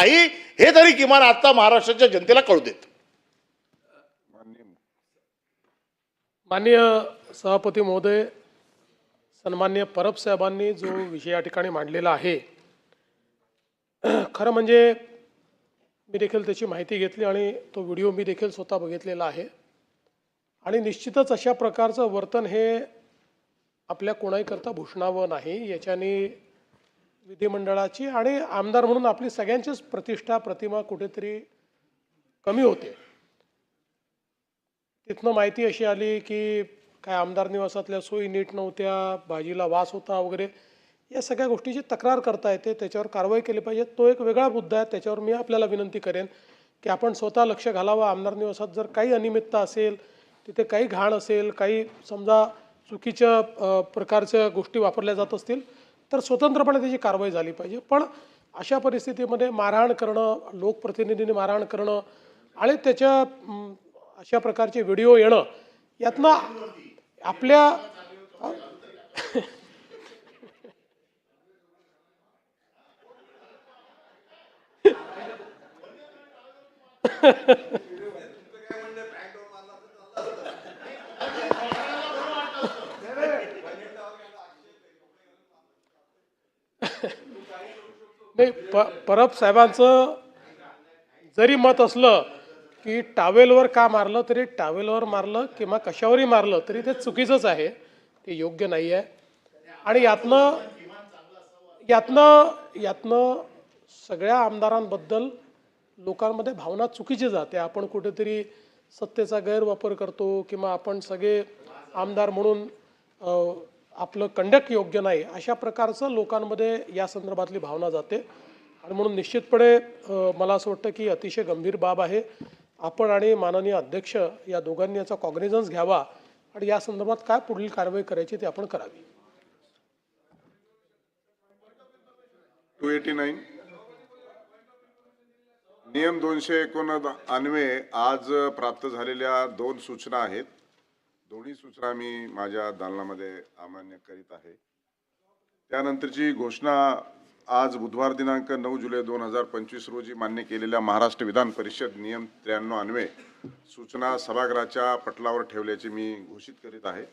नाही हे तरी किमान आता महाराष्ट्राच्या जनतेला कळू देत. माननीय सभापती महोदय, सन्माननीय परब साहेबांनी जो विषय या ठिकाणी मांडलेला आहे, खरं म्हणजे मी देखील त्याची माहिती घेतली आणि तो व्हिडिओ मी देखील स्वतः बघितलेला आहे. आणि निश्चितच अशा प्रकारचं वर्तन हे आपल्या कोणाहीकरता भूषणावं नाही. याच्याने विधिमंडळाची आणि आमदार म्हणून आपली सगळ्यांचीच प्रतिष्ठा प्रतिमा कुठेतरी कमी होते. तिथनं माहिती अशी आली की काय आमदार निवासातल्या सोयी नीट नव्हत्या, भाजीला वास होता वगैरे, या सगळ्या गोष्टीची तक्रार करता येते, त्याच्यावर कारवाई केली पाहिजे. तो एक वेगळा मुद्दा आहे. त्याच्यावर मी आपल्याला विनंती करेन की आपण स्वतः लक्ष घालावं. आमदार निवासात जर काही अनियमितता असेल, तिथे काही घाण असेल, काही समजा चुकीच्या प्रकारच्या गोष्टी वापरल्या जात असतील तर स्वतंत्रपणे त्याची कारवाई झाली पाहिजे. पण अशा परिस्थितीमध्ये मारहाण करणं, लोकप्रतिनिधींनी मारहाण करणं आणि त्याच्या अशा प्रकारचे व्हिडिओ येणं, यातनं आपल्या नाही, परब साहेबांचं जरी मत असलं की टावेलवर का मारलं, तरी टावेलवर मारलं किंवा कशावरही मारलं तरी ते चुकीचंच आहे, ते योग्य नाही आहे. आणि यातनं यातनं यातनं सगळ्या आमदारांबद्दल लोकांमध्ये भावना चुकीची जाते. आपण कुठेतरी सत्तेचा गैरवापर करतो किंवा आपण सगळे आमदार म्हणून आपलं कंडक्ट योग्य नाही, अशा प्रकारचं लोकांमध्ये या संदर्भातली भावना जाते. आणि म्हणून निश्चितपणे मला असं वाटतं की अतिशय गंभीर बाब आहे. आपण आणि माननीय अध्यक्ष या दोघांनी याचा कॉग्निझन्स घ्यावा आणि या संदर्भात काय पुढील कारवाई करायची ते आपण करावी. 289 नियम 289 आज प्राप्त झालेल्या 2 सूचना आहेत. दोन्ही सूचना मी माझ्या दालनामध्ये अमान्य करीत आहे. त्यानंतरची घोषणा आज बुधवार दिनांक 9 जुलै 2025 रोजी मान्य केलेल्या महाराष्ट्र विधान परिषद नियम 93 अन्वये सूचना सभागृहाच्या पटलावर ठेवल्याचे मी घोषित करीत आहे.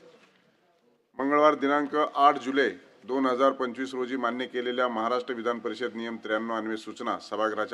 मंगळवार दिनांक 8 जुलै 2025 रोजी मान्य केलेल्या महाराष्ट्र विधान परिषद नियम 93 अन्वये सूचना सभागृहाच्या